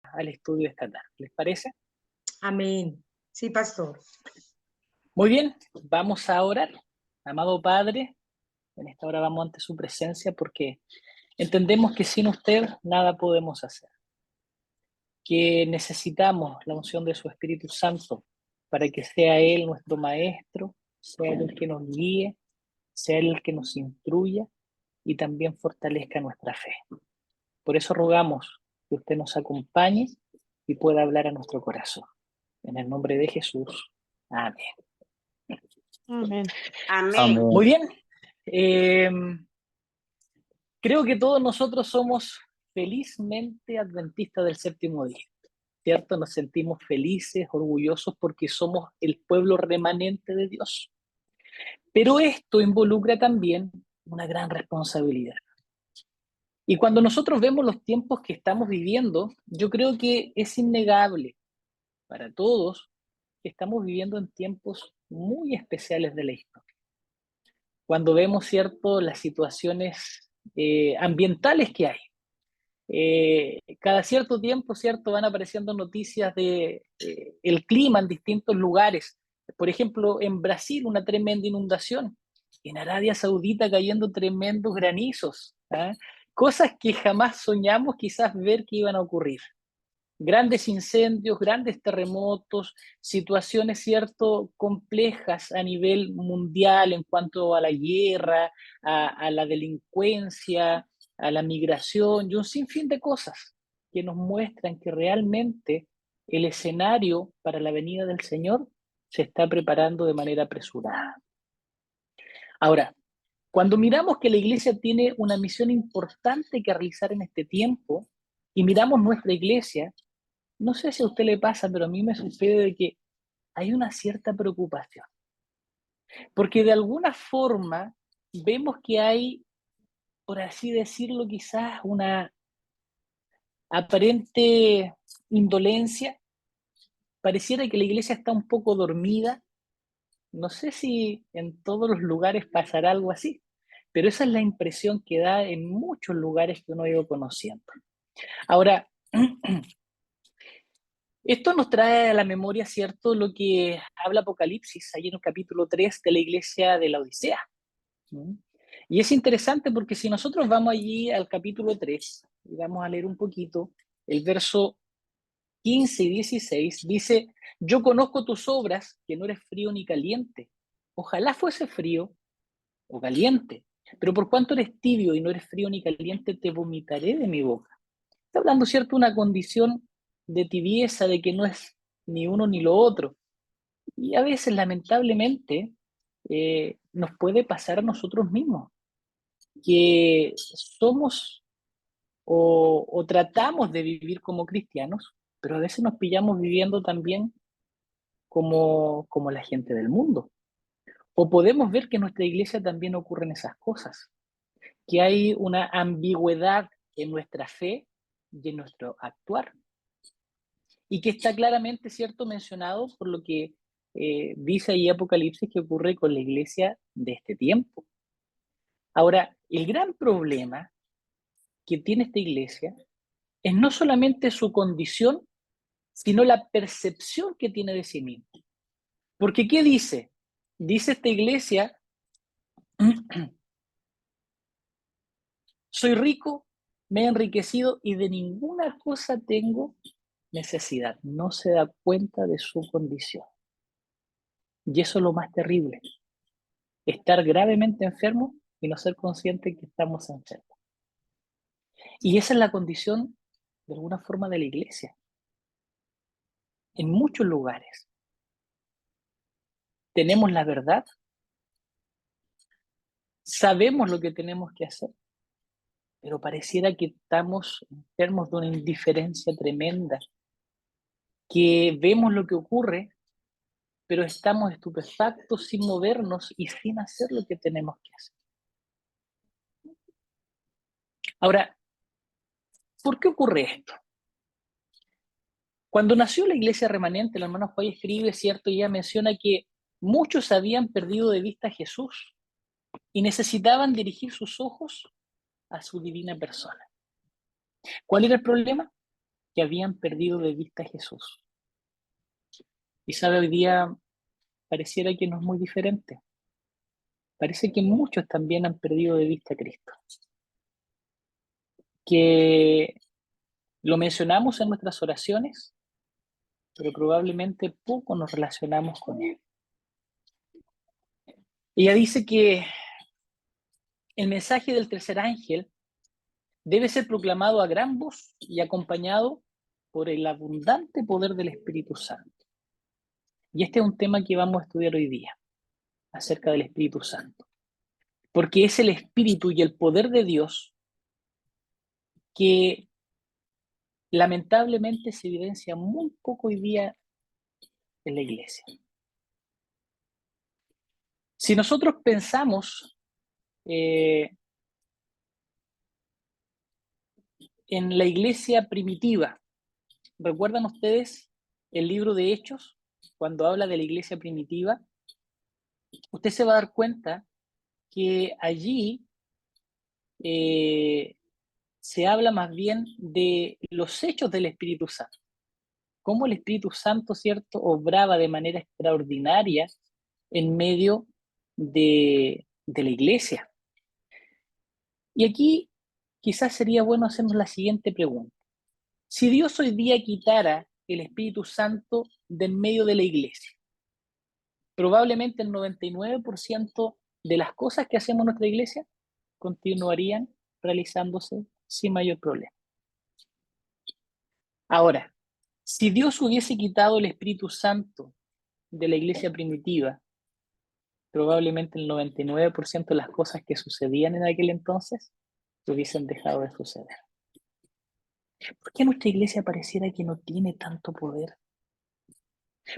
al estudio esta tarde. ¿Les parece? Amén. Sí, pastor. Muy bien, vamos a orar. Amado Padre, en esta hora vamos ante su presencia porque entendemos que sin usted nada podemos hacer, que necesitamos la unción de su Espíritu Santo para que sea Él nuestro Maestro, sea Él el que nos guíe, sea Él el que nos instruya y también fortalezca nuestra fe. Por eso rogamos que usted nos acompañe y pueda hablar a nuestro corazón. En el nombre de Jesús. Amén. Amén. Amén. Muy bien. Creo que todos nosotros somos felizmente adventistas del séptimo día, ¿cierto? Nos sentimos felices, orgullosos porque somos el pueblo remanente de Dios. Pero esto involucra también una gran responsabilidad. Y cuando nosotros vemos los tiempos que estamos viviendo, yo creo que es innegable para todos que estamos viviendo en tiempos muy especiales de la historia. Cuando vemos, ¿cierto?, las situaciones ambientales que hay. Cada cierto tiempo, ¿cierto?, van apareciendo noticias de el clima en distintos lugares. Por ejemplo, en Brasil, una tremenda inundación. En Arabia Saudita cayendo tremendos granizos. ¿Ah? Cosas que jamás soñamos quizás ver que iban a ocurrir. Grandes incendios, grandes terremotos, situaciones, cierto, complejas a nivel mundial en cuanto a la guerra, a la delincuencia, a la migración y un sinfín de cosas que nos muestran que realmente el escenario para la venida del Señor se está preparando de manera apresurada. Ahora, cuando miramos que la iglesia tiene una misión importante que realizar en este tiempo y miramos nuestra iglesia, no sé si a usted le pasa, pero a mí me sucede de que hay una cierta preocupación, porque de alguna forma vemos que hay, por así decirlo, quizás una aparente indolencia, pareciera que la iglesia está un poco dormida, no sé si en todos los lugares pasará algo así, pero esa es la impresión que da en muchos lugares que uno ha ido conociendo. Ahora, esto nos trae a la memoria, ¿cierto?, lo que habla Apocalipsis, ahí en el capítulo 3 de la iglesia de la Odisea. ¿Mm? Y es interesante porque si nosotros vamos allí al capítulo 3 y vamos a leer un poquito, el verso 15 y 16 dice, yo conozco tus obras, que no eres frío ni caliente. Ojalá fuese frío o caliente, pero por cuanto eres tibio y no eres frío ni caliente, te vomitaré de mi boca. Está hablando, ¿cierto?, una condición de tibieza, de que no es ni uno ni lo otro. Y a veces, lamentablemente, nos puede pasar a nosotros mismos, que somos o tratamos de vivir como cristianos, pero a veces nos pillamos viviendo también como la gente del mundo. O podemos ver que en nuestra iglesia también ocurren esas cosas, que hay una ambigüedad en nuestra fe y en nuestro actuar. Y que está claramente, ¿cierto?, mencionado por lo que dice ahí Apocalipsis que ocurre con la iglesia de este tiempo. Ahora, el gran problema que tiene esta iglesia es no solamente su condición, sino la percepción que tiene de sí misma. Porque, ¿qué dice? Dice esta iglesia, soy rico, me he enriquecido y de ninguna cosa tengo necesidad. No se da cuenta de su condición. Y eso es lo más terrible. Estar gravemente enfermo y no ser consciente que estamos enfermos. Y esa es la condición, de alguna forma, de la iglesia. En muchos lugares tenemos la verdad, sabemos lo que tenemos que hacer, pero pareciera que estamos enfermos de una indiferencia tremenda, que vemos lo que ocurre, pero estamos estupefactos sin movernos y sin hacer lo que tenemos que hacer. Ahora, ¿por qué ocurre esto? Cuando nació la iglesia remanente, el hermano Juan escribe, ¿cierto? Y ella menciona que muchos habían perdido de vista a Jesús y necesitaban dirigir sus ojos a su divina persona. ¿Cuál era el problema? que habían perdido de vista a Jesús. Y sabe, hoy día pareciera que no es muy diferente. Parece que muchos también han perdido de vista a Cristo. Que lo mencionamos en nuestras oraciones, pero probablemente poco nos relacionamos con Él. Ella dice que el mensaje del tercer ángel debe ser proclamado a gran voz y acompañado por el abundante poder del Espíritu Santo. Y este es un tema que vamos a estudiar hoy día, acerca del Espíritu Santo. Porque es el Espíritu y el poder de Dios que lamentablemente se evidencia muy poco hoy día en la iglesia. Si nosotros pensamos en la iglesia primitiva, ¿recuerdan ustedes el libro de Hechos? Cuando habla de la iglesia primitiva, usted se va a dar cuenta que allí se habla más bien de los hechos del Espíritu Santo. Cómo el Espíritu Santo, ¿cierto?, obraba de manera extraordinaria en medio de la iglesia. Y aquí quizás sería bueno hacernos la siguiente pregunta. Si Dios hoy día quitara el Espíritu Santo de en medio de la iglesia, probablemente el 99% de las cosas que hacemos en nuestra iglesia continuarían realizándose sin mayor problema. Ahora, si Dios hubiese quitado el Espíritu Santo de la iglesia primitiva, probablemente el 99% de las cosas que sucedían en aquel entonces hubiesen dejado de suceder. ¿Por qué nuestra iglesia pareciera que no tiene tanto poder?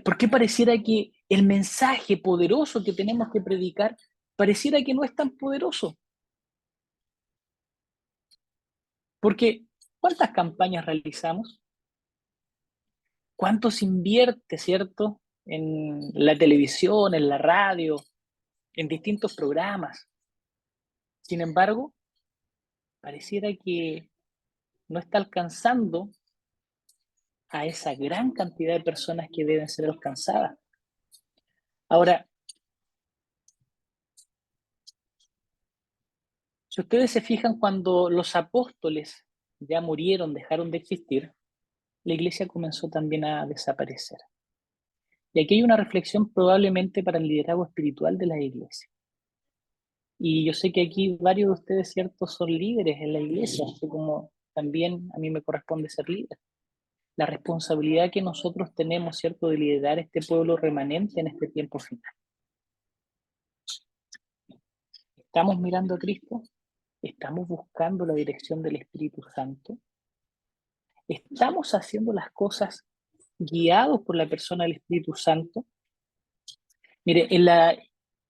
¿Por qué pareciera que el mensaje poderoso que tenemos que predicar pareciera que no es tan poderoso? Porque ¿cuántas campañas realizamos? ¿Cuánto se invierte, cierto, en la televisión, en la radio, en distintos programas? Sin embargo, pareciera que no está alcanzando a esa gran cantidad de personas que deben ser alcanzadas. Ahora, si ustedes se fijan, cuando los apóstoles ya murieron, dejaron de existir, la iglesia comenzó también a desaparecer. Y aquí hay una reflexión probablemente para el liderazgo espiritual de la iglesia. Y yo sé que aquí varios de ustedes, cierto, son líderes en la iglesia, así como también a mí me corresponde ser líder. La responsabilidad que nosotros tenemos, cierto, de liderar este pueblo remanente en este tiempo final. ¿Estamos mirando a Cristo? ¿Estamos buscando la dirección del Espíritu Santo? ¿Estamos haciendo las cosas guiados por la persona del Espíritu Santo? Mire, en la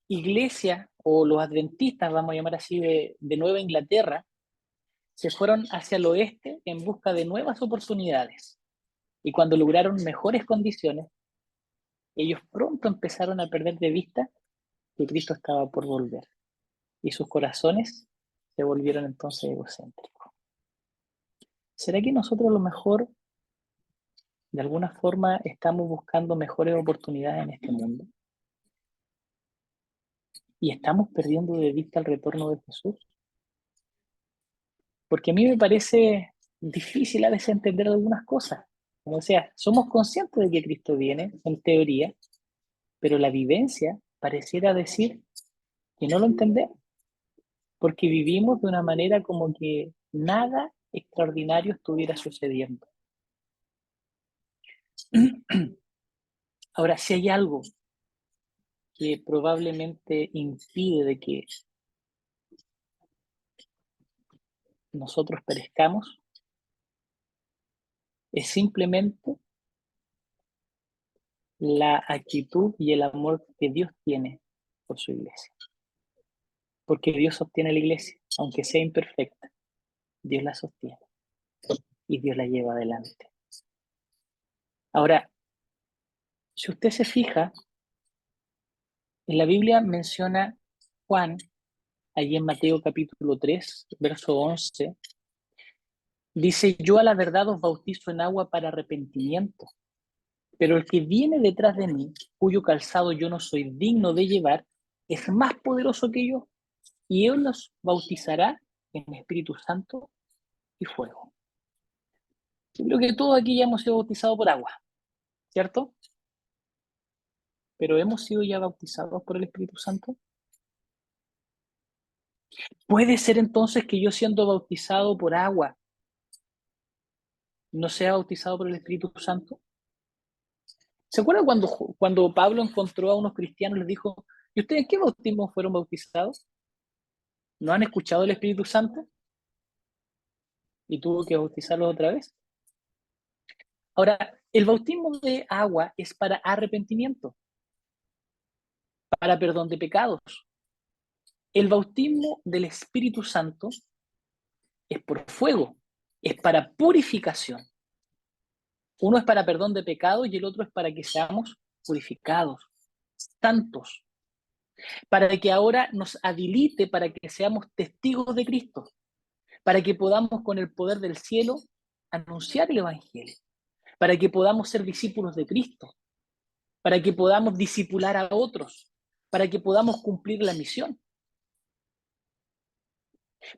iglesia, o los adventistas, vamos a llamar así, de Nueva Inglaterra, se fueron hacia el oeste en busca de nuevas oportunidades. Y cuando lograron mejores condiciones, ellos pronto empezaron a perder de vista que Cristo estaba por volver. Y sus corazones se volvieron entonces egocéntricos. ¿Será que nosotros a lo mejor, de alguna forma, estamos buscando mejores oportunidades en este mundo? ¿Y estamos perdiendo de vista el retorno de Jesús? Porque a mí me parece difícil a veces entender algunas cosas. O sea, somos conscientes de que Cristo viene, en teoría, pero la vivencia pareciera decir que no lo entendemos, porque vivimos de una manera como que nada extraordinario estuviera sucediendo. Ahora, si hay algo que probablemente impide de que nosotros perezcamos, es simplemente la actitud y el amor que Dios tiene por su iglesia. Porque Dios sostiene la iglesia, aunque sea imperfecta, Dios la sostiene y Dios la lleva adelante. Ahora, si usted se fija, en la Biblia menciona Juan, allí en Mateo capítulo 3, verso 11, Dice, yo a la verdad os bautizo en agua para arrepentimiento, pero el que viene detrás de mí, cuyo calzado yo no soy digno de llevar, es más poderoso que yo, y él los bautizará en Espíritu Santo y fuego. Yo creo que todos aquí ya hemos sido bautizados por agua, ¿cierto? Pero ¿hemos sido ya bautizados por el Espíritu Santo? ¿Puede ser entonces que yo siendo bautizado por agua no sea bautizado por el Espíritu Santo? ¿Se acuerdan cuando Pablo encontró a unos cristianos y les dijo, ¿y ustedes en qué bautismo fueron bautizados? ¿No han escuchado el Espíritu Santo? Y tuvo que bautizarlos otra vez. Ahora, el bautismo de agua es para arrepentimiento, para perdón de pecados. El bautismo del Espíritu Santo es por fuego, es para purificación. Uno es para perdón de pecados y el otro es para que seamos purificados, santos, para que ahora nos habilite para que seamos testigos de Cristo, para que podamos con el poder del cielo anunciar el Evangelio, para que podamos ser discípulos de Cristo, para que podamos discipular a otros, para que podamos cumplir la misión.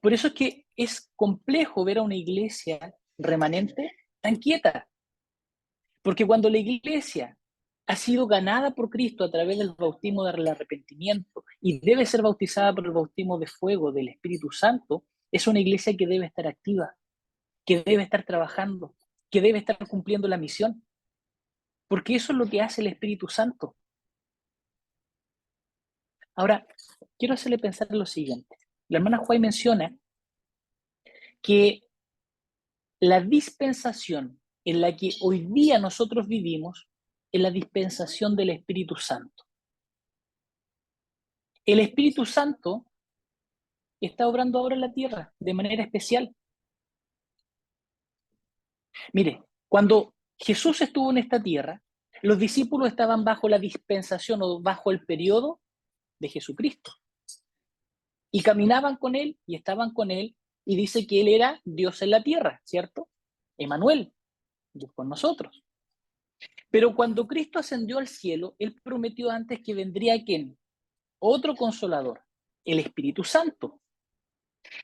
Por eso es que es complejo ver a una iglesia remanente tan quieta, porque cuando la iglesia ha sido ganada por Cristo a través del bautismo del arrepentimiento y debe ser bautizada por el bautismo de fuego del Espíritu Santo, es una iglesia que debe estar activa, que debe estar trabajando, que debe estar cumpliendo la misión, porque eso es lo que hace el Espíritu Santo. Ahora, quiero hacerle pensar en lo siguiente. La hermana Juay menciona que la dispensación en la que hoy día nosotros vivimos es la dispensación del Espíritu Santo. El Espíritu Santo está obrando ahora en la tierra de manera especial. Mire, cuando Jesús estuvo en esta tierra, los discípulos estaban bajo la dispensación o bajo el periodo de Jesucristo. Y caminaban con él y estaban con él y dice que él era Dios en la tierra, ¿cierto? Emmanuel, Dios con nosotros. Pero cuando Cristo ascendió al cielo, él prometió antes que vendría ¿quién? Otro consolador, el Espíritu Santo.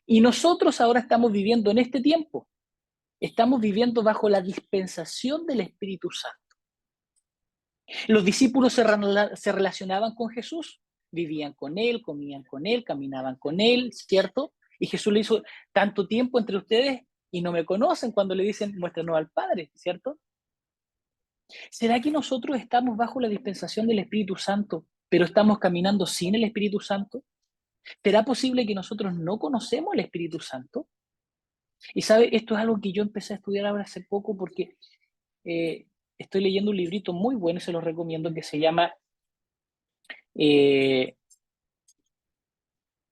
Y nosotros ahora estamos viviendo en este tiempo. Estamos viviendo bajo la dispensación del Espíritu Santo. Los discípulos se relacionaban con Jesús, vivían con él, comían con él, caminaban con él, ¿cierto? Y Jesús le hizo tanto tiempo entre ustedes y no me conocen cuando le dicen, muéstranos al Padre, ¿cierto? ¿Será que nosotros estamos bajo la dispensación del Espíritu Santo, pero estamos caminando sin el Espíritu Santo? ¿Será posible que nosotros no conocemos el Espíritu Santo? Y sabe, esto es algo que yo empecé a estudiar ahora hace poco porque estoy leyendo un librito muy bueno y se los recomiendo que se llama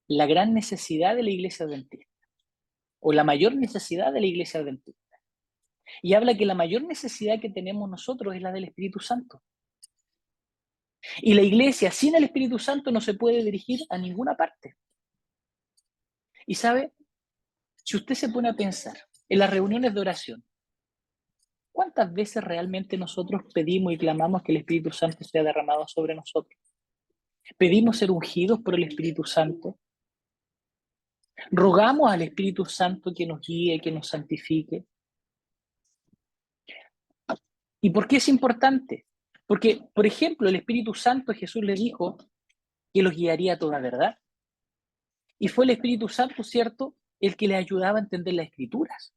La gran necesidad de la iglesia adventista o la mayor necesidad de la iglesia adventista. Y habla que la mayor necesidad que tenemos nosotros es la del Espíritu Santo. Y la iglesia sin el Espíritu Santo no se puede dirigir a ninguna parte. Y sabe, si usted se pone a pensar en las reuniones de oración, ¿cuántas veces realmente nosotros pedimos y clamamos que el Espíritu Santo sea derramado sobre nosotros? ¿Pedimos ser ungidos por el Espíritu Santo? ¿Rogamos al Espíritu Santo que nos guíe, que nos santifique? ¿Y por qué es importante? Porque, por ejemplo, el Espíritu Santo, Jesús le dijo que los guiaría a toda verdad. Y fue el Espíritu Santo, ¿cierto?, el que les ayudaba a entender las Escrituras.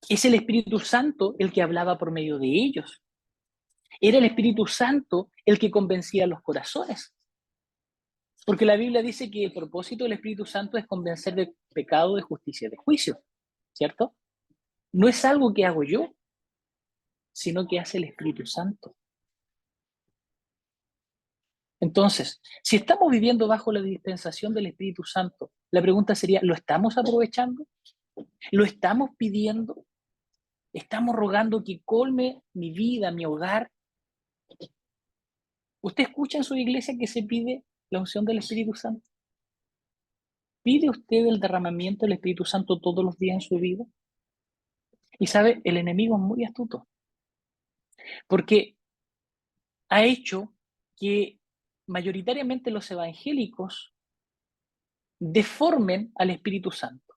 Es el Espíritu Santo el que hablaba por medio de ellos. Era el Espíritu Santo el que convencía los corazones. Porque la Biblia dice que el propósito del Espíritu Santo es convencer de pecado, de justicia, de juicio, ¿cierto? No es algo que hago yo, sino que hace el Espíritu Santo. Entonces, si estamos viviendo bajo la dispensación del Espíritu Santo, la pregunta sería, ¿lo estamos aprovechando? ¿Lo estamos pidiendo? ¿Estamos rogando que colme mi vida, mi hogar? ¿Usted escucha en su iglesia que se pide la unción del Espíritu Santo? ¿Pide usted el derramamiento del Espíritu Santo todos los días en su vida? Y sabe, el enemigo es muy astuto, porque ha hecho que mayoritariamente los evangélicos deformen al Espíritu Santo,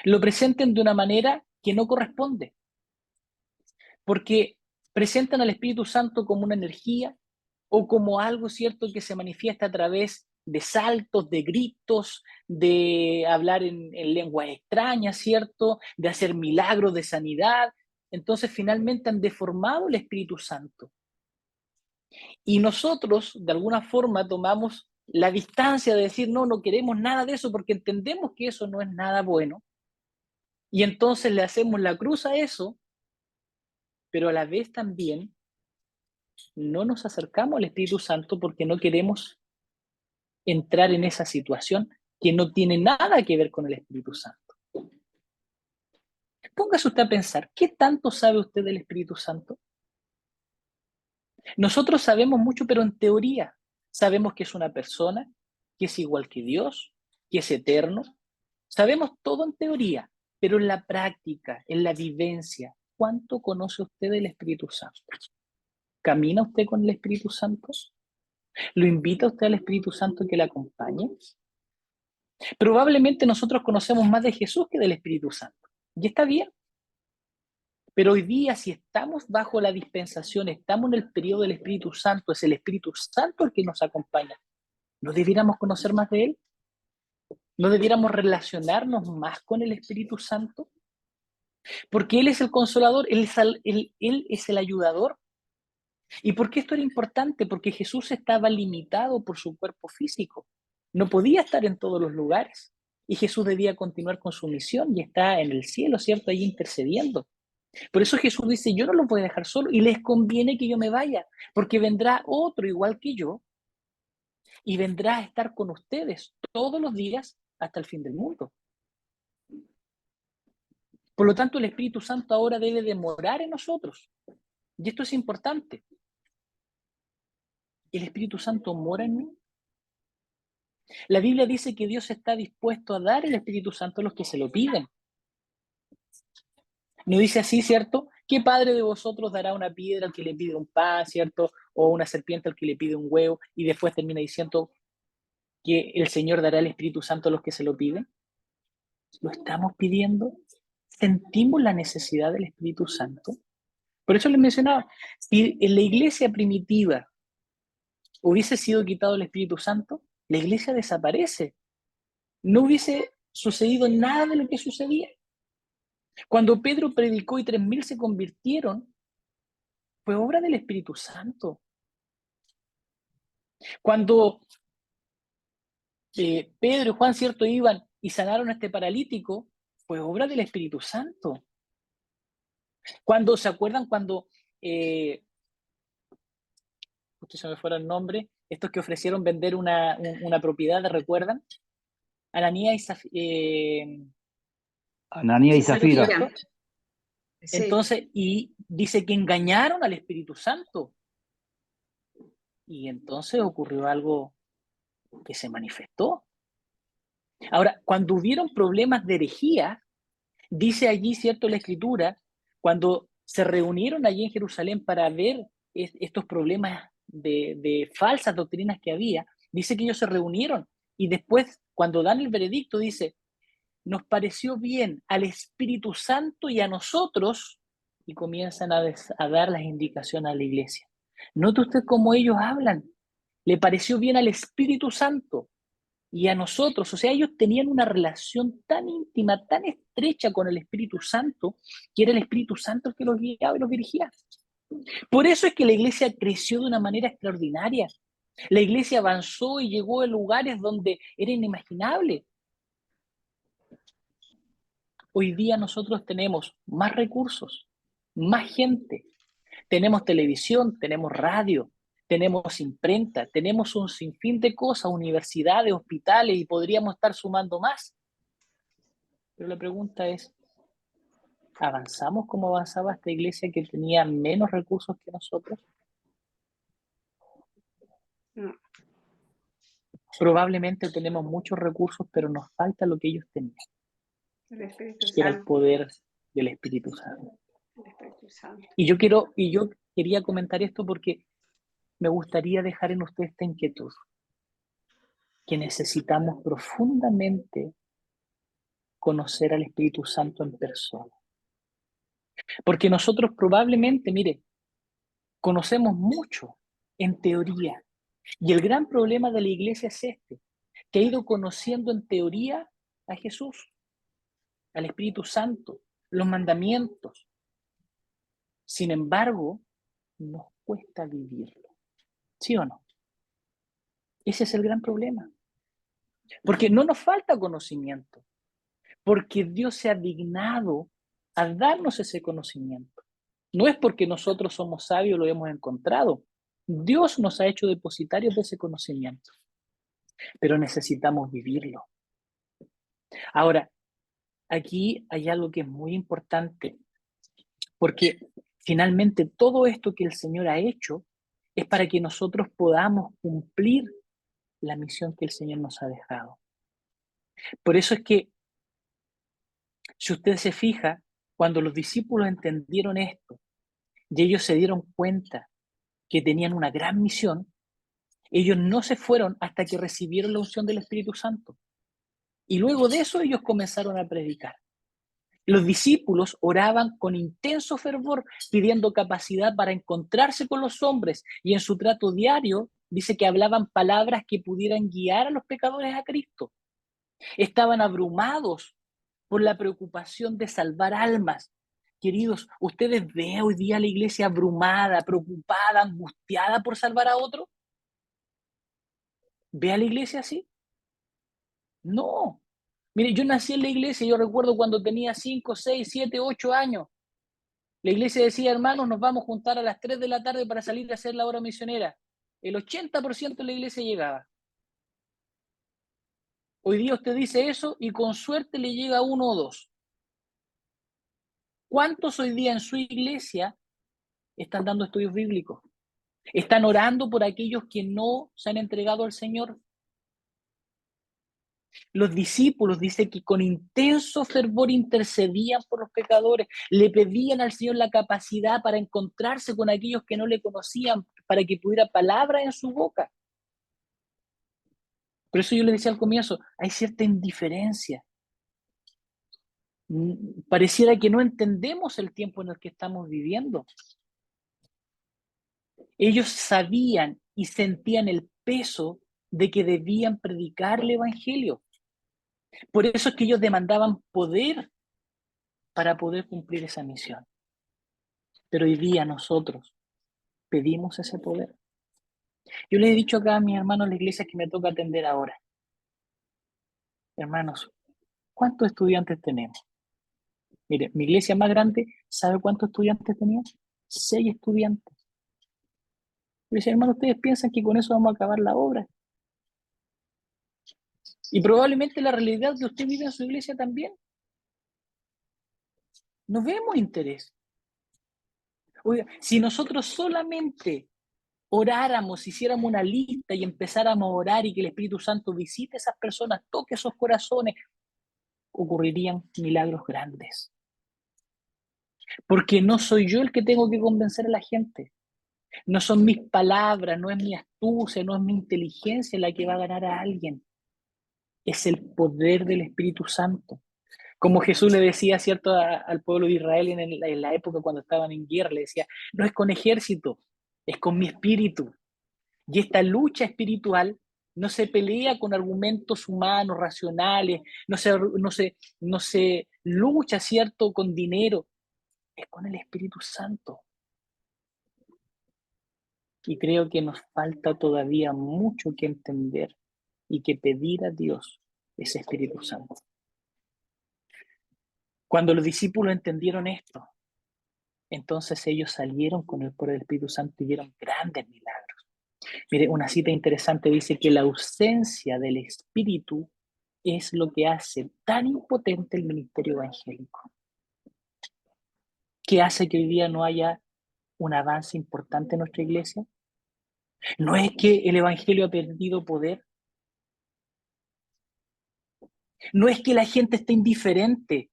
lo presenten de una manera que no corresponde, porque presentan al Espíritu Santo como una energía o como algo, ¿cierto?, que se manifiesta a través de saltos, de gritos, de hablar en lenguas extrañas, ¿cierto?, de hacer milagros de sanidad. Entonces, finalmente han deformado el Espíritu Santo. Y nosotros, de alguna forma, tomamos la distancia de decir, no, no queremos nada de eso porque entendemos que eso no es nada bueno. Y entonces le hacemos la cruz a eso, pero a la vez también no nos acercamos al Espíritu Santo porque no queremos entrar en esa situación que no tiene nada que ver con el Espíritu Santo. Póngase usted a pensar, ¿qué tanto sabe usted del Espíritu Santo? Nosotros sabemos mucho, pero en teoría. Sabemos que es una persona, que es igual que Dios, que es eterno. Sabemos todo en teoría, pero en la práctica, en la vivencia, ¿cuánto conoce usted del Espíritu Santo? ¿Camina usted con el Espíritu Santo? ¿Lo invita usted al Espíritu Santo que le acompañe? Probablemente nosotros conocemos más de Jesús que del Espíritu Santo. Y está bien. Pero hoy día, si estamos bajo la dispensación, estamos en el periodo del Espíritu Santo, es el Espíritu Santo el que nos acompaña. ¿No debiéramos conocer más de Él? ¿No debiéramos relacionarnos más con el Espíritu Santo? Porque Él es el consolador, Él es el ayudador. ¿Y por qué esto era importante? Porque Jesús estaba limitado por su cuerpo físico. No podía estar en todos los lugares. Y Jesús debía continuar con su misión y está en el cielo, ¿cierto? Ahí intercediendo. Por eso Jesús dice, yo no los voy a dejar solo y les conviene que yo me vaya, porque vendrá otro igual que yo y vendrá a estar con ustedes todos los días hasta el fin del mundo. Por lo tanto, el Espíritu Santo ahora debe de morar en nosotros. Y esto es importante. ¿El Espíritu Santo mora en mí? La Biblia dice que Dios está dispuesto a dar el Espíritu Santo a los que se lo piden. No dice así, ¿cierto? ¿Qué padre de vosotros dará una piedra al que le pide un pan, ¿cierto? O una serpiente al que le pide un huevo, y después termina diciendo que el Señor dará el Espíritu Santo a los que se lo piden? ¿Lo estamos pidiendo? ¿Sentimos la necesidad del Espíritu Santo? Por eso les mencionaba, si en la iglesia primitiva hubiese sido quitado el Espíritu Santo, la iglesia desaparece. No hubiese sucedido nada de lo que sucedía. Cuando Pedro predicó y 3.000 se convirtieron, fue obra del Espíritu Santo. Cuando Pedro y Juan, ¿cierto?, iban y sanaron a este paralítico, fue obra del Espíritu Santo. Cuando, ¿se acuerdan cuando, justo se me fuera el nombre, estos que ofrecieron vender una propiedad, ¿recuerdan? Ananías Ananías y Zafira. ¿cierto? Sí. Entonces, y dice que engañaron al Espíritu Santo. Y entonces ocurrió algo que se manifestó. Ahora, cuando hubieron problemas de herejía, dice allí, ¿cierto?, la Escritura, cuando se reunieron allí en Jerusalén para ver estos problemas de falsas doctrinas que había, dice que ellos se reunieron y después, cuando dan el veredicto, dice, nos pareció bien al Espíritu Santo y a nosotros, y comienzan a dar las indicaciones a la iglesia. Note usted cómo ellos hablan. Le pareció bien al Espíritu Santo y a nosotros. O sea, ellos tenían una relación tan íntima, tan estrecha con el Espíritu Santo, que era el Espíritu Santo el que los guiaba y los dirigía. Por eso es que la iglesia creció de una manera extraordinaria. La iglesia avanzó y llegó a lugares donde era inimaginable. Hoy día nosotros tenemos más recursos, más gente, tenemos televisión, tenemos radio, tenemos imprenta, tenemos un sinfín de cosas, universidades, hospitales, y podríamos estar sumando más. Pero la pregunta es, ¿avanzamos como avanzaba esta iglesia que tenía menos recursos que nosotros? No. Probablemente tenemos muchos recursos, pero nos falta lo que ellos tenían, El Espíritu que era el Santo. poder del Espíritu Santo. El Espíritu Santo. Y yo quería comentar esto porque me gustaría dejar en usted esta inquietud, que necesitamos profundamente conocer al Espíritu Santo en persona. Porque nosotros probablemente, mire, conocemos mucho en teoría. Y el gran problema de la iglesia es este, que ha ido conociendo en teoría a Jesús, al Espíritu Santo, los mandamientos. Sin embargo, nos cuesta vivirlo. ¿Sí o no? Ese es el gran problema. Porque no nos falta conocimiento, porque Dios se ha dignado a darnos ese conocimiento. No es porque nosotros somos sabios, lo hemos encontrado. Dios nos ha hecho depositarios de ese conocimiento, pero necesitamos vivirlo. Ahora, aquí hay algo que es muy importante, porque finalmente todo esto que el Señor ha hecho es para que nosotros podamos cumplir la misión que el Señor nos ha dejado. Por eso es que, si usted se fija, cuando los discípulos entendieron esto y ellos se dieron cuenta que tenían una gran misión, ellos no se fueron hasta que recibieron la unción del Espíritu Santo. Y luego de eso ellos comenzaron a predicar. Los discípulos oraban con intenso fervor, pidiendo capacidad para encontrarse con los hombres, y en su trato diario dice que hablaban palabras que pudieran guiar a los pecadores a Cristo. Estaban abrumados por la preocupación de salvar almas. Queridos, ¿ustedes ven hoy día a la iglesia abrumada, preocupada, angustiada por salvar a otro? ¿Ve a la iglesia así? No. Mire, yo nací en la iglesia, yo recuerdo cuando tenía 5, 6, 7, 8 años. La iglesia decía, hermanos, nos vamos a juntar a las 3 de la tarde para salir a hacer la obra misionera. El 80% de la iglesia llegaba. Hoy día usted dice eso y con suerte le llega uno o dos. ¿Cuántos hoy día en su iglesia están dando estudios bíblicos? ¿Están orando por aquellos que no se han entregado al Señor? Los discípulos dice que con intenso fervor intercedían por los pecadores, le pedían al Señor la capacidad para encontrarse con aquellos que no le conocían, para que pudiera palabra en su boca. Por eso yo le decía al comienzo, hay cierta indiferencia. Pareciera que no entendemos el tiempo en el que estamos viviendo. Ellos sabían y sentían el peso de que debían predicar el Evangelio. Por eso es que ellos demandaban poder para poder cumplir esa misión. Pero hoy día nosotros pedimos ese poder. Yo les he dicho acá a mis hermanos en la iglesia que me toca atender ahora. Hermanos, ¿cuántos estudiantes tenemos? Mire, mi iglesia más grande, ¿sabe cuántos estudiantes tenía? 6 estudiantes. Yo decía, hermano, ¿ustedes piensan que con eso vamos a acabar la obra? Y probablemente la realidad que usted vive en su iglesia también. No vemos interés. Oiga, si nosotros solamente oráramos, hiciéramos una lista y empezáramos a orar y que el Espíritu Santo visite a esas personas, toque esos corazones, ocurrirían milagros grandes. Porque no soy yo el que tengo que convencer a la gente. No son mis palabras, no es mi astucia, no es mi inteligencia la que va a ganar a alguien. Es el poder del Espíritu Santo. Como Jesús le decía, ¿cierto?, al pueblo de Israel en la época cuando estaban en guerra, le decía, no es con ejército, es con mi espíritu. Y esta lucha espiritual no se pelea con argumentos humanos, racionales, no se lucha, ¿cierto?, con dinero, es con el Espíritu Santo. Y creo que nos falta todavía mucho que entender y que pedir a Dios ese Espíritu Santo. Cuando los discípulos entendieron esto, entonces ellos salieron con el poder del Espíritu Santo y vieron grandes milagros. Mire, una cita interesante dice que la ausencia del Espíritu es lo que hace tan impotente el ministerio evangélico. ¿Qué hace que hoy día no haya un avance importante en nuestra iglesia? ¿No es que el evangelio ha perdido poder? ¿No es que la gente esté indiferente?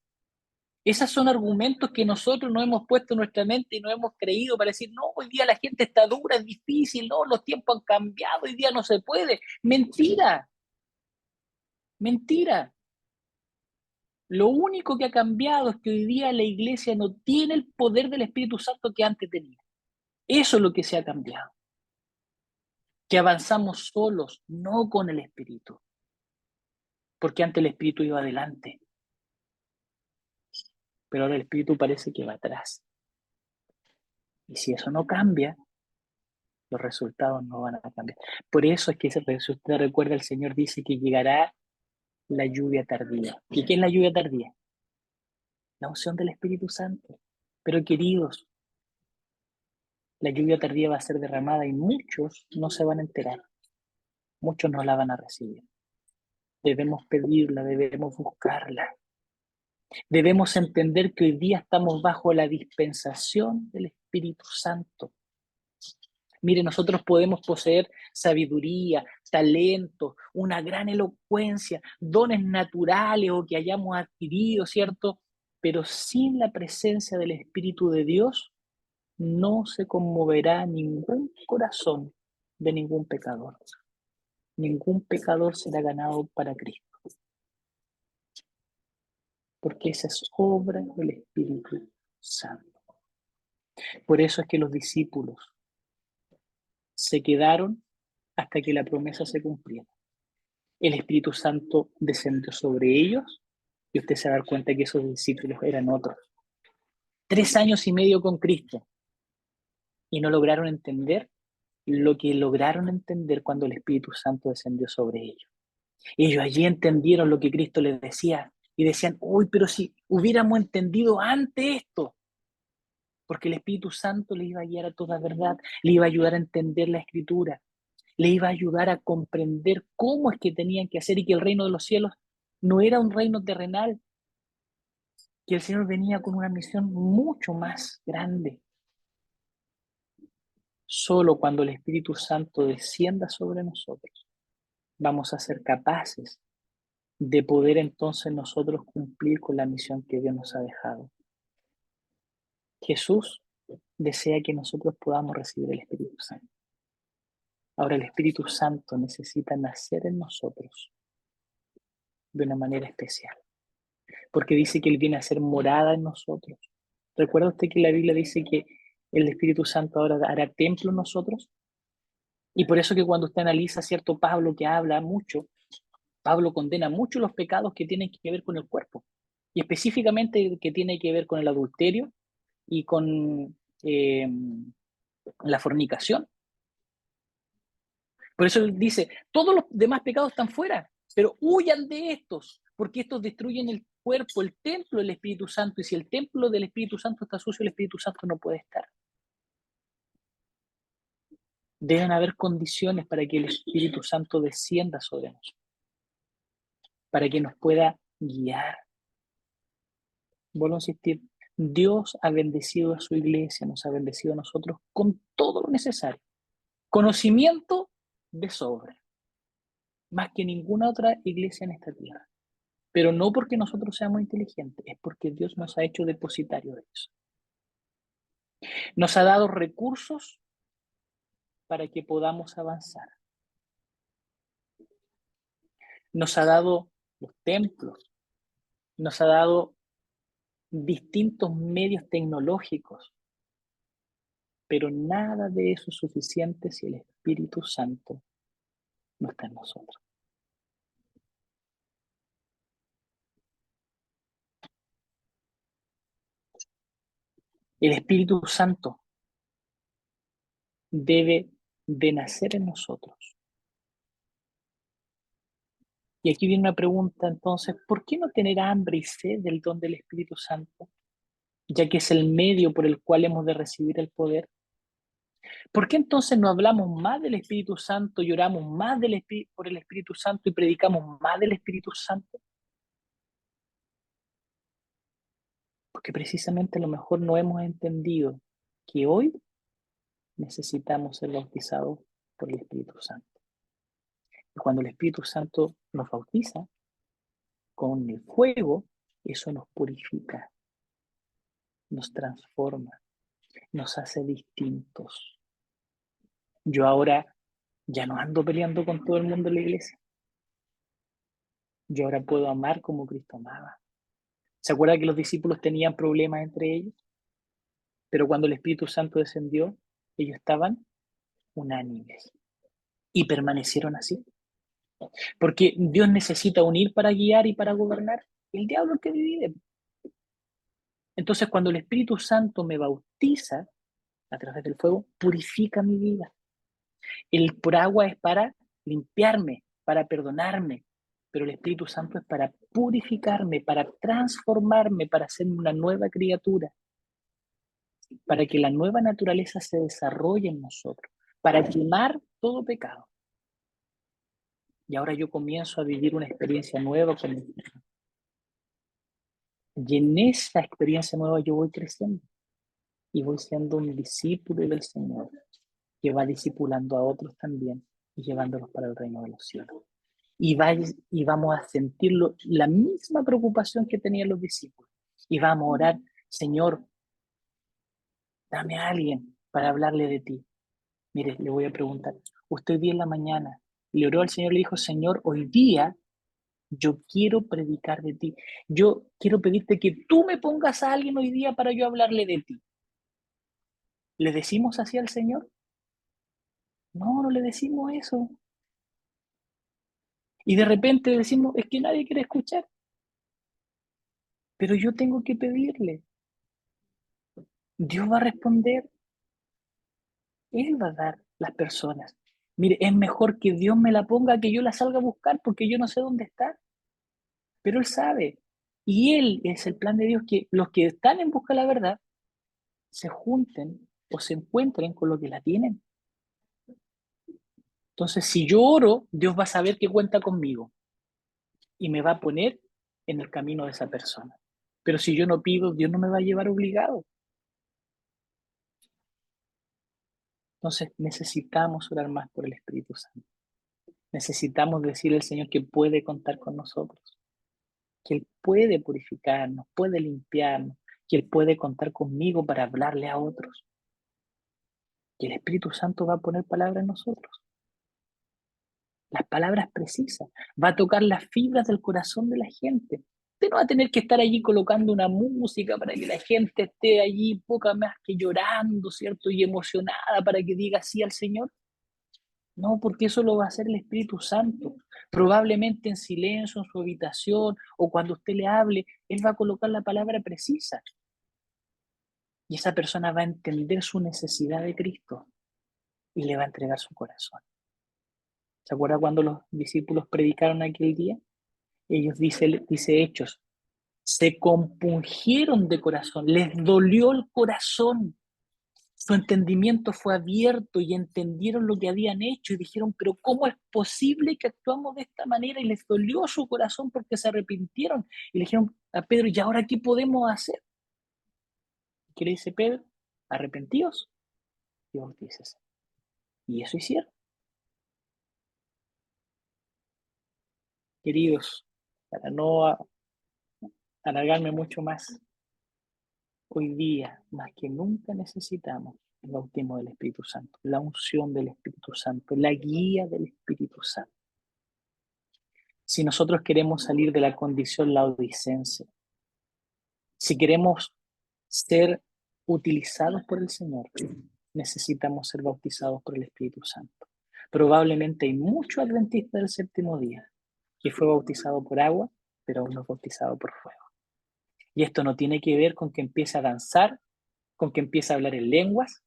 Esos son argumentos que nosotros no hemos puesto en nuestra mente y no hemos creído para decir, no, hoy día la gente está dura, es difícil, no, los tiempos han cambiado, hoy día no se puede. Mentira, mentira. Lo único que ha cambiado es que hoy día la iglesia no tiene el poder del Espíritu Santo que antes tenía. Eso es lo que se ha cambiado. Que avanzamos solos, no con el Espíritu. Porque antes el Espíritu iba adelante. Pero ahora el Espíritu parece que va atrás. Y si eso no cambia, los resultados no van a cambiar. Por eso es que, si usted recuerda, el Señor dice que llegará la lluvia tardía. ¿Y qué es la lluvia tardía? La unción del Espíritu Santo. Pero queridos, la lluvia tardía va a ser derramada y muchos no se van a enterar. Muchos no la van a recibir. Debemos pedirla, debemos buscarla. Debemos entender que hoy día estamos bajo la dispensación del Espíritu Santo. Mire, nosotros podemos poseer sabiduría, talento, una gran elocuencia, dones naturales o que hayamos adquirido, ¿cierto? Pero sin la presencia del Espíritu de Dios, no se conmoverá ningún corazón de ningún pecador. Ningún pecador será ganado para Cristo. Porque esa es obra del Espíritu Santo. Por eso es que los discípulos se quedaron hasta que la promesa se cumpliera. El Espíritu Santo descendió sobre ellos y usted se va a dar cuenta que esos discípulos eran otros. 3 años y medio con Cristo y no lograron entender lo que lograron entender cuando el Espíritu Santo descendió sobre ellos. Ellos allí entendieron lo que Cristo les decía y decían, uy, pero si hubiéramos entendido antes esto, porque el Espíritu Santo le iba a guiar a toda verdad, le iba a ayudar a entender la Escritura, le iba a ayudar a comprender cómo es que tenían que hacer y que el reino de los cielos no era un reino terrenal, que el Señor venía con una misión mucho más grande. Solo cuando el Espíritu Santo descienda sobre nosotros, vamos a ser capaces de poder entonces nosotros cumplir con la misión que Dios nos ha dejado. Jesús desea que nosotros podamos recibir el Espíritu Santo. Ahora el Espíritu Santo necesita nacer en nosotros de una manera especial, porque dice que Él viene a ser morada en nosotros. ¿Recuerda usted que la Biblia dice que el Espíritu Santo ahora hará templo en nosotros? Y por eso que cuando usted analiza, ¿cierto? Pablo, que habla mucho, Pablo condena mucho los pecados que tienen que ver con el cuerpo, y específicamente que tiene que ver con el adulterio y con la fornicación. Por eso él dice, todos los demás pecados están fuera, pero huyan de estos, porque estos destruyen el cuerpo, el templo del Espíritu Santo, y si el templo del Espíritu Santo está sucio, el Espíritu Santo no puede estar. Deben haber condiciones para que el Espíritu Santo descienda sobre nosotros, para que nos pueda guiar. Vuelvo a insistir, Dios ha bendecido a su iglesia, nos ha bendecido a nosotros con todo lo necesario. Conocimiento de sobra, más que ninguna otra iglesia en esta tierra. Pero no porque nosotros seamos inteligentes, es porque Dios nos ha hecho depositario de eso. Nos ha dado recursos para que podamos avanzar. Nos ha dado los templos, nos ha dado distintos medios tecnológicos, pero nada de eso es suficiente si el Espíritu Santo no está en nosotros. El Espíritu Santo debe de nacer en nosotros. Y aquí viene una pregunta entonces, ¿por qué no tener hambre y sed del don del Espíritu Santo? Ya que es el medio por el cual hemos de recibir el poder. ¿Por qué entonces no hablamos más del Espíritu Santo, lloramos más por el Espíritu Santo y predicamos más del Espíritu Santo? Porque precisamente a lo mejor no hemos entendido que hoy necesitamos ser bautizados por el Espíritu Santo. Y cuando el Espíritu Santo nos bautiza con el fuego, eso nos purifica. nos transforma, nos hace distintos. Yo ahora ya no ando peleando con todo el mundo en la iglesia. Yo ahora puedo amar como Cristo amaba. ¿Se acuerda que los discípulos tenían problemas entre ellos? Pero cuando el Espíritu Santo descendió, ellos estaban unánimes y permanecieron así. Porque Dios necesita unir para guiar y para gobernar. El diablo es el que divide. Entonces, cuando el Espíritu Santo me bautiza a través del fuego, purifica mi vida. El por agua es para limpiarme, para perdonarme, pero el Espíritu Santo es para purificarme, para transformarme, para hacerme una nueva criatura, para que la nueva naturaleza se desarrolle en nosotros, para quemar todo pecado. Y ahora yo comienzo a vivir una experiencia nueva con el Señor. Y en esa experiencia nueva yo voy creciendo y voy siendo un discípulo del Señor, que va discipulando a otros también y llevándolos para el reino de los cielos. Y vamos a sentir la misma preocupación que tenían los discípulos. Y vamos a orar, Señor, dame a alguien para hablarle de ti. Mire, le voy a preguntar, usted día en la mañana le oró al Señor y le dijo, Señor, hoy día yo quiero predicar de ti. Yo quiero pedirte que tú me pongas a alguien hoy día para yo hablarle de ti. ¿Le decimos así al Señor? No, no le decimos eso. Y de repente decimos, es que nadie quiere escuchar. Pero yo tengo que pedirle. Dios va a responder. Él va a dar las personas. Mire, es mejor que Dios me la ponga que yo la salga a buscar porque yo no sé dónde está. Pero Él sabe. Y Él es el plan de Dios que los que están en busca de la verdad se junten o se encuentren con los que la tienen. Entonces, si yo oro, Dios va a saber que cuenta conmigo y me va a poner en el camino de esa persona. Pero si yo no pido, Dios no me va a llevar obligado. Entonces, necesitamos orar más por el Espíritu Santo. Necesitamos decirle al Señor que puede contar con nosotros, que Él puede purificarnos, puede limpiarnos, que Él puede contar conmigo para hablarle a otros. Que el Espíritu Santo va a poner palabras en nosotros. Las palabras precisas. Va a tocar las fibras del corazón de la gente. Usted no va a tener que estar allí colocando una música para que la gente esté allí poca más que llorando, ¿cierto? Y emocionada para que diga sí al Señor. No, porque eso lo va a hacer el Espíritu Santo. Probablemente en silencio, en su habitación, o cuando usted le hable, Él va a colocar la palabra precisa. Y esa persona va a entender su necesidad de Cristo y le va a entregar su corazón. ¿Se acuerda cuando los discípulos predicaron aquel día? Ellos, dice Hechos, se compungieron de corazón, les dolió el corazón. Su entendimiento fue abierto y entendieron lo que habían hecho y dijeron, pero ¿cómo es posible que actuamos de esta manera? Y les dolió su corazón porque se arrepintieron. Y le dijeron a Pedro, ¿y ahora qué podemos hacer? ¿Qué le dice Pedro? Arrepentíos y bautícese. Y eso hicieron. Queridos, para no alargarme mucho más, hoy día, más que nunca, necesitamos el bautismo del Espíritu Santo, la unción del Espíritu Santo, la guía del Espíritu Santo. Si nosotros queremos salir de la condición laodicense, si queremos ser utilizados por el Señor, necesitamos ser bautizados por el Espíritu Santo. Probablemente hay muchos adventistas del séptimo día que fue bautizado por agua, pero aún no es bautizado por fuego. Y esto no tiene que ver con que empiece a danzar, con que empiece a hablar en lenguas,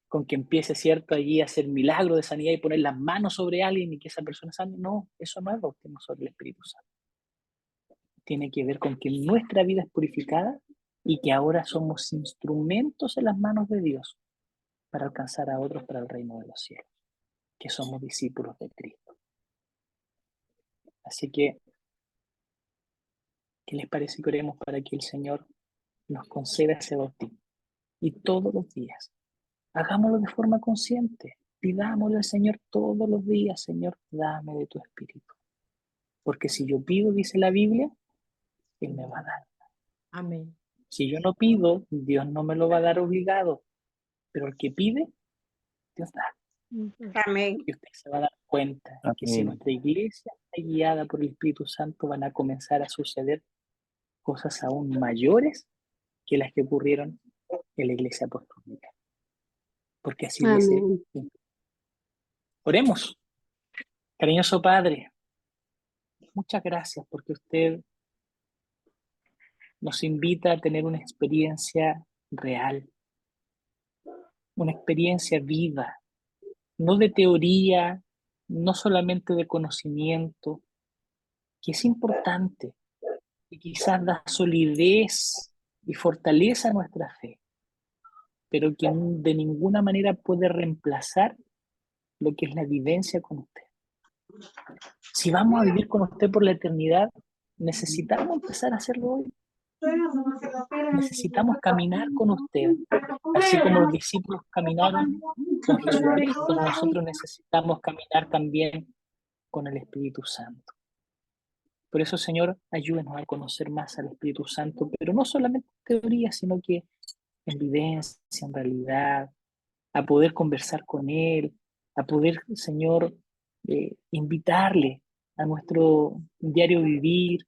con que empiece, ¿cierto?, allí a hacer milagros de sanidad y poner las manos sobre alguien y que esa persona sane. No, eso no es bautismo sobre el Espíritu Santo. Tiene que ver con que nuestra vida es purificada y que ahora somos instrumentos en las manos de Dios para alcanzar a otros para el reino de los cielos, que somos discípulos de Cristo. Así que, ¿qué les parece que oremos para que el Señor nos conceda ese bautismo? Y todos los días, hagámoslo de forma consciente. Pidámosle al Señor todos los días, Señor, dame de tu Espíritu. Porque si yo pido, dice la Biblia, Él me va a dar. Amén. Si yo no pido, Dios no me lo va a dar obligado, pero el que pide, Dios da. Amén. Y usted se va a dar cuenta que si Amén. nuestra iglesia está guiada por el Espíritu Santo, van a comenzar a suceder cosas aún mayores que las que ocurrieron en la iglesia apostólica. Porque así dice. Amén. Oremos. Cariñoso Padre, muchas gracias porque usted nos invita a tener una experiencia real, una experiencia viva, no de teoría, no solamente de conocimiento, que es importante y quizás da solidez y fortaleza a nuestra fe, pero que de ninguna manera puede reemplazar lo que es la vivencia con usted. Si vamos a vivir con usted por la eternidad, necesitamos empezar a hacerlo hoy. Necesitamos caminar con usted, así como los discípulos caminaron con Jesucristo. Nosotros necesitamos caminar también con el Espíritu Santo. Por eso, Señor, ayúdenos a conocer más al Espíritu Santo, pero no solamente en teoría, sino que en vivencia, en realidad, a poder conversar con Él, a poder, Señor, invitarle a nuestro diario vivir,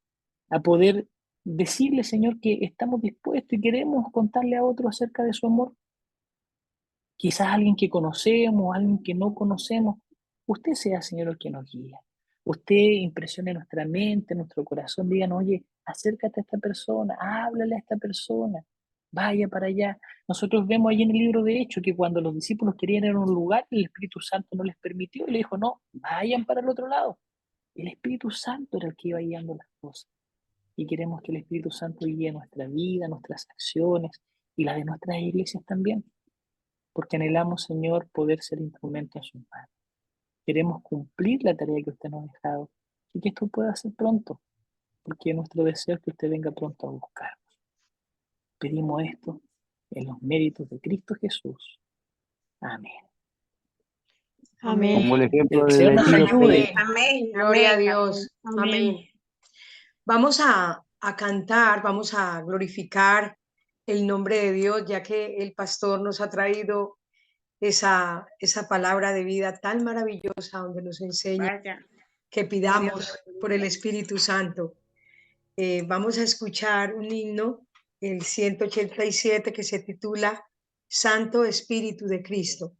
a poder decirle, Señor, que estamos dispuestos y queremos contarle a otros acerca de su amor. Quizás alguien que conocemos, alguien que no conocemos. Usted sea, Señor, el que nos guía. Usted impresione nuestra mente, nuestro corazón. Digan, oye, acércate a esta persona, háblale a esta persona, vaya para allá. Nosotros vemos ahí en el libro de Hechos que cuando los discípulos querían ir a un lugar, el Espíritu Santo no les permitió y le dijo, no, vayan para el otro lado. El Espíritu Santo era el que iba guiando las cosas. Y queremos que el Espíritu Santo guíe nuestra vida, nuestras acciones y las de nuestras iglesias también. Porque anhelamos, Señor, poder ser instrumento en sus manos. Queremos cumplir la tarea que usted nos ha dejado y que esto pueda ser pronto, porque nuestro deseo es que usted venga pronto a buscarnos. Pedimos esto en los méritos de Cristo Jesús. Amén. Amén. Como el ejemplo El de Señor nos David. ayude. Amén. Gloria a Amén. Dios. Amén. Vamos a cantar, vamos a glorificar el nombre de Dios, ya que el pastor nos ha traído esa palabra de vida tan maravillosa donde nos enseña Vaya. que pidamos por el Espíritu Santo. Vamos a escuchar un himno, el 187, que se titula Santo Espíritu de Cristo.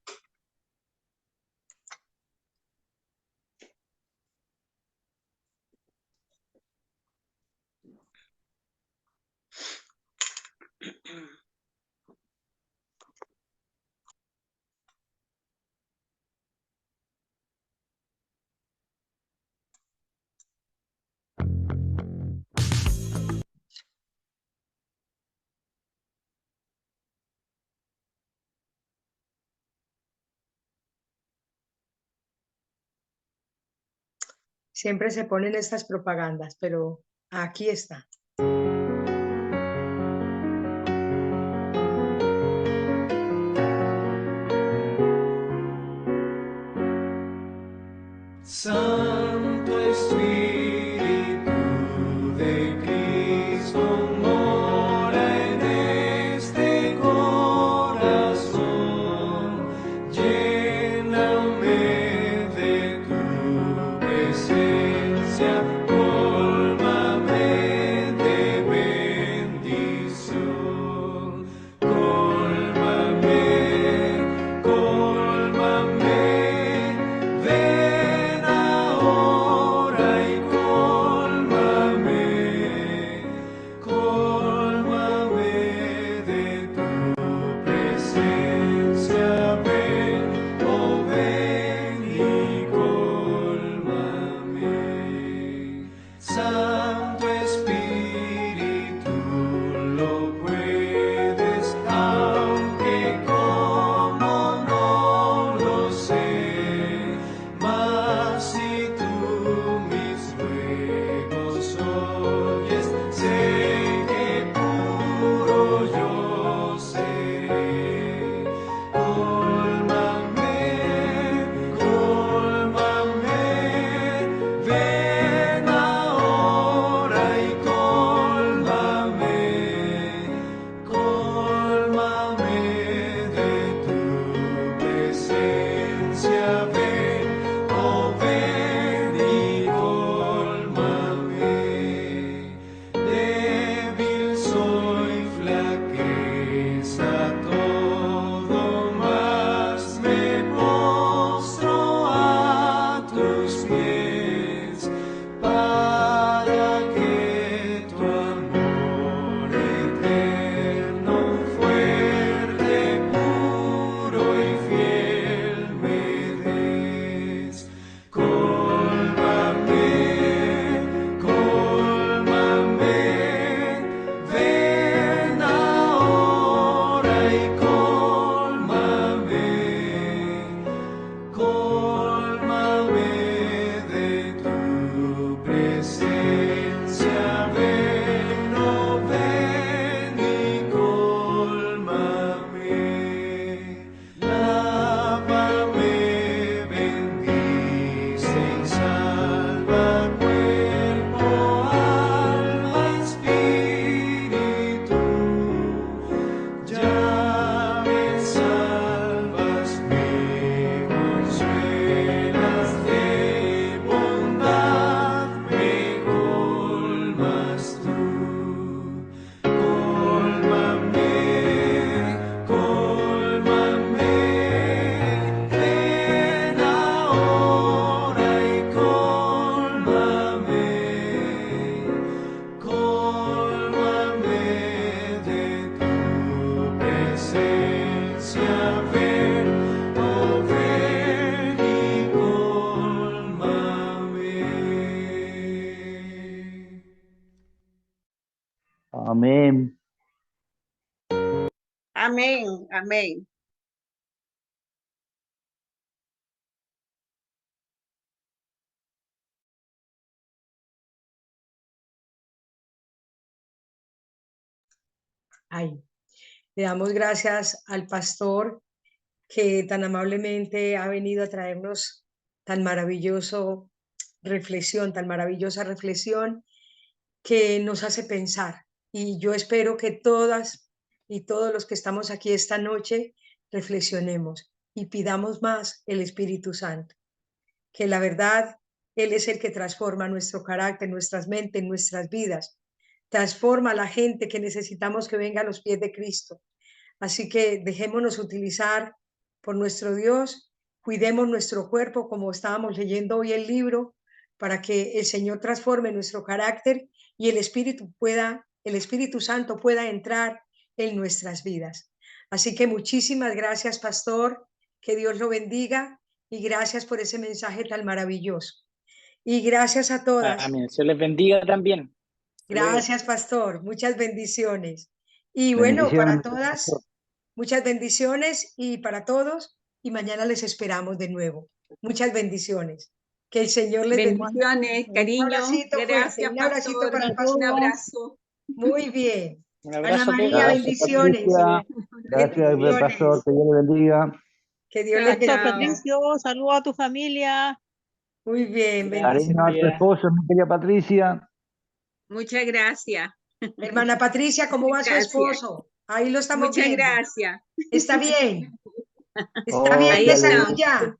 Siempre se ponen estas propagandas, pero aquí está. Santo Espíritu de Cristo, mora en este corazón, lléname de tu presencia, cólmame de bendición, cólmame, cólmame. Ven ahora. Amén, amén. Ay, le damos gracias al pastor que tan amablemente ha venido a traernos tan tan maravillosa reflexión que nos hace pensar. Y yo espero que todas y todos los que estamos aquí esta noche reflexionemos y pidamos más el Espíritu Santo, que la verdad, Él es el que transforma nuestro carácter, nuestras mentes, nuestras vidas, transforma a la gente que necesitamos que venga a los pies de Cristo. Así que dejémonos utilizar por nuestro Dios, cuidemos nuestro cuerpo como estábamos leyendo hoy el libro, para que el Señor transforme nuestro carácter y el Espíritu Santo pueda entrar en nuestras vidas. Así que muchísimas gracias, pastor, que Dios lo bendiga y gracias por ese mensaje tan maravilloso. Y gracias a todas. Amén. Se les bendiga también. Gracias, pastor. Muchas bendiciones. Y bueno, para todas, muchas bendiciones y para todos. Y mañana les esperamos de nuevo. Muchas bendiciones. Que el Señor les bendiga. Bendiciones, Un cariño. abracito fuerte, Gracias, un abracito pastor. para el Un pastor. abrazo. Muy bien. Un Ana abrazo a María, todos. bendiciones. Patricia, gracias, Bendiciones. pastor, que Dios le bendiga. Que Dios Chao, les Pastor bendiga. Patricio, saludos a tu familia. Muy bien, Gracias. bendiciones. Cariño a tu esposo, mi querida Patricia. Muchas gracias. Hermana Patricia, ¿cómo va su Gracias. esposo? Ahí lo estamos Muchas viendo. gracias. ¿Está bien? ¿Está Oh, bien Ahí de dale. salud ya?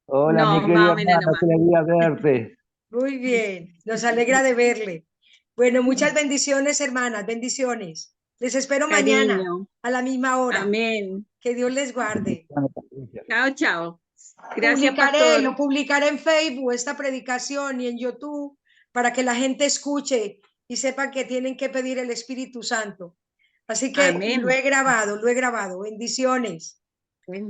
Hola, No, mi querida más o menos hermana, nomás. qué alegría verte. Muy bien, nos alegra de verle. Bueno, muchas bendiciones, hermanas, bendiciones. Les espero mañana Cariño. a la misma hora. Amén. Que Dios les guarde. Patricia. Chao, chao. Gracias, Lo pastor. publicaré en Facebook, esta predicación, y en YouTube, para que la gente escuche y sepa que tienen que pedir el Espíritu Santo. Así que Amén. lo he grabado. Bendiciones. Bueno.